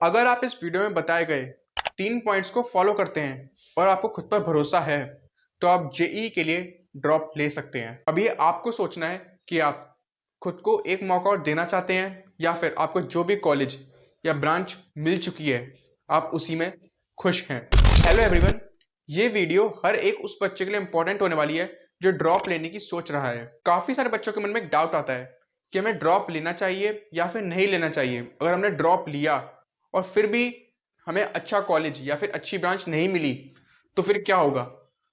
अगर आप इस वीडियो में बताए गए 3 पॉइंट्स को फॉलो करते हैं और आपको खुद पर भरोसा है, तो आप जेईई के लिए ड्रॉप ले सकते हैं। अब ये आपको सोचना है कि आप खुद को एक मौका और देना चाहते हैं या फिर आपको जो भी कॉलेज या ब्रांच मिल चुकी है, आप उसी में खुश हैं। हेलो एवरीवन, ये वीडियो हर एक उस बच्चे के लिए इंपॉर्टेंट होने वाली है जो ड्रॉप लेने की सोच रहा है। काफ़ी सारे बच्चों के मन में एक डाउट आता है कि हमें ड्रॉप लेना चाहिए या फिर नहीं लेना चाहिए। अगर हमने ड्रॉप लिया और फिर भी हमें अच्छा कॉलेज या फिर अच्छी ब्रांच नहीं मिली, तो फिर क्या होगा?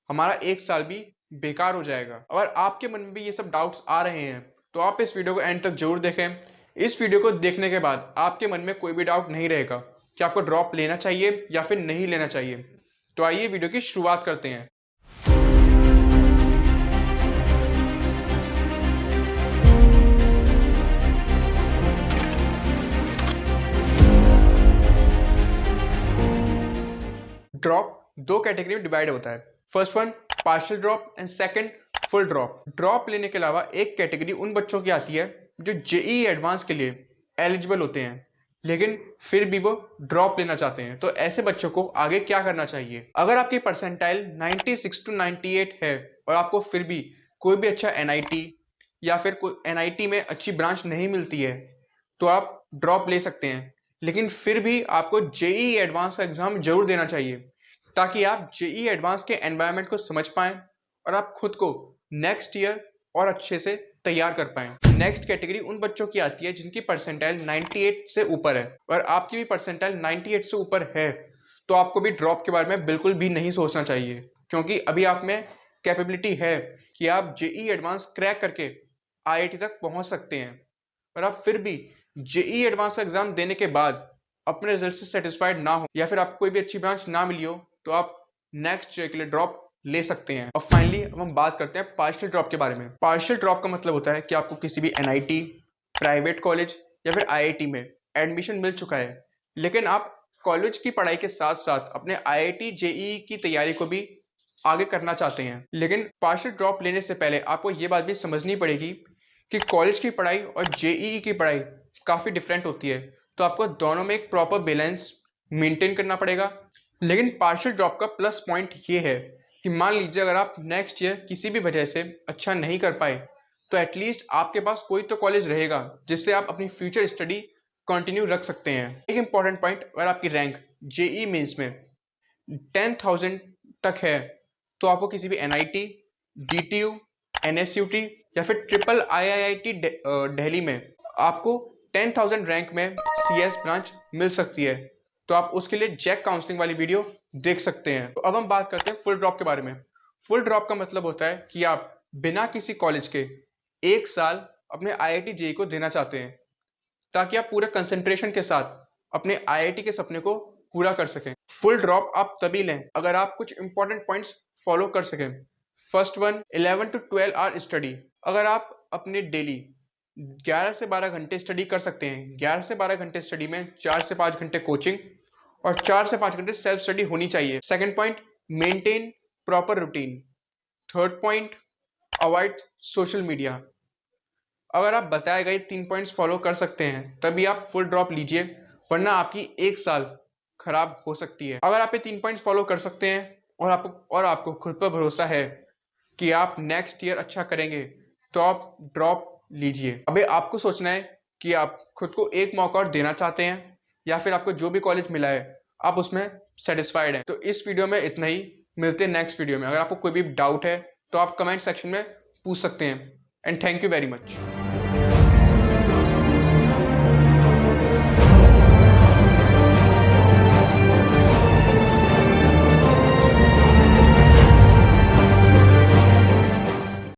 हमारा 1 साल भी बेकार हो जाएगा। अगर आपके मन में भी ये सब डाउट्स आ रहे हैं, तो आप इस वीडियो को एंड तक जरूर देखें। इस वीडियो को देखने के बाद आपके मन में कोई भी डाउट नहीं रहेगा कि आपको ड्रॉप लेना चाहिए या फिर नहीं लेना चाहिए। तो आइए वीडियो की शुरुआत करते हैं। ड्रॉप 2 कैटेगरी में डिवाइड होता है। First one partial drop and second full drop. Drop लेने के अलावा एक कैटेगरी उन बच्चों की आती है जो जेईई एडवांस के लिए एलिजिबल होते हैं, लेकिन फिर भी वो ड्रॉप लेना चाहते हैं। तो ऐसे बच्चों को आगे क्या करना चाहिए? अगर आपकी परसेंटाइल 96 टू 98 है और आपको फिर भी कोई भी अच्छा एनआईटी या फिर कोई एनआईटी में अच्छी ब्रांच नहीं मिलती है, तो आप ड्रॉप ले सकते हैं। लेकिन फिर भी आपको जेईई एडवांस का एग्जाम जरूर देना चाहिए, ताकि आप जेईई एडवांस के एनवायरनमेंट को समझ पाएं और आप खुद को नेक्स्ट ईयर और अच्छे से तैयार कर पाएं। नेक्स्ट कैटेगरी उन बच्चों की आती है जिनकी परसेंटाइल 98 से ऊपर है। और आपकी भी परसेंटाइल 98 से ऊपर है, तो आपको भी ड्रॉप के बारे में बिल्कुल भी नहीं सोचना चाहिए, क्योंकि अभी आप में कैपेबिलिटी है कि आप जेईई एडवांस क्रैक करके आईआईटी तक पहुंच सकते हैं। और आप फिर भी जेईई एडवांस का एग्जाम देने के बाद अपने रिजल्ट से सेटिस्फाइड ना हो या फिर आपको कोई भी अच्छी ब्रांच ना मिली हो, तो आप नेक्स्ट ईयर के लिए ड्रॉप ले सकते हैं। और फाइनली अब हम बात करते हैं पार्शियल ड्रॉप के बारे में। पार्शियल ड्रॉप का मतलब होता है कि आपको किसी भी एनआईटी, प्राइवेट कॉलेज या फिर आईआईटी में एडमिशन मिल चुका है, लेकिन आप कॉलेज की पढ़ाई के साथ साथ अपने आईआईटी जेईई की तैयारी को भी आगे करना चाहते हैं। लेकिन पार्शियल ड्रॉप लेने से पहले आपको ये बात भी समझनी पड़ेगी कि कॉलेज की पढ़ाई और जेईई की पढ़ाई काफ़ी डिफरेंट होती है। तो आपको दोनों में एक प्रॉपर बैलेंस मेंटेन करना पड़ेगा। लेकिन पार्शियल ड्रॉप का प्लस पॉइंट ये है कि मान लीजिए अगर आप नेक्स्ट ईयर किसी भी वजह से अच्छा नहीं कर पाए, तो एटलीस्ट आपके पास कोई तो कॉलेज रहेगा जिससे आप अपनी फ्यूचर स्टडी कंटिन्यू रख सकते हैं। एक इंपॉर्टेंट पॉइंट, अगर आपकी रैंक जेईई मेंस में 10,000 तक है, तो आपको किसी भी एनआईटी, डीटीयू, एनएसयूटी या फिर ट्रिपल आईआईटी दिल्ली में आपको 10,000 रैंक में सीएस ब्रांच मिल सकती है। तो आप उसके लिए जैक काउंसलिंग वाली वीडियो देख सकते हैं। तो अब हम बात करते हैं फुल ड्रॉप के बारे में। फुल ड्रॉप का मतलब होता है कि आप बिना किसी कॉलेज के 1 साल अपने आईआईटी जेईई को देना चाहते हैं, ताकि आप पूरे कंसंट्रेशन के साथ अपने आईआईटी के सपने को पूरा कर सकें। फुल ड्रॉप आप तभी लें अगर आप कुछ इंपॉर्टेंट पॉइंट्स फॉलो कर सकें। First one 11 to 12 hour study. अगर आप अपने डेली 11 से 12 घंटे स्टडी कर सकते हैं, 11 से 12 घंटे स्टडी में 4 से 5 घंटे कोचिंग और 4 से 5 घंटे सेल्फ स्टडी होनी चाहिए। Second point, maintain proper routine. Third point, avoid social media. अगर आप बताए गए 3 पॉइंट्स फॉलो कर सकते हैं, तभी आप फुल ड्रॉप लीजिए, वरना आपकी 1 साल खराब हो सकती है। अगर आप ये 3 पॉइंट्स फॉलो कर सकते हैं और आपको खुद पर भरोसा है कि आप नेक्स्ट ईयर अच्छा करेंगे, तो आप ड्रॉप लीजिए। अबे आपको सोचना है कि आप खुद को एक मौका और देना चाहते हैं या फिर आपको जो भी कॉलेज मिला है आप उसमें सेटिस्फाइड हैं। तो इस वीडियो में इतना ही। मिलते हैं नेक्स्ट वीडियो में। अगर आपको कोई भी डाउट है तो आप कमेंट सेक्शन में पूछ सकते हैं। And thank you very much.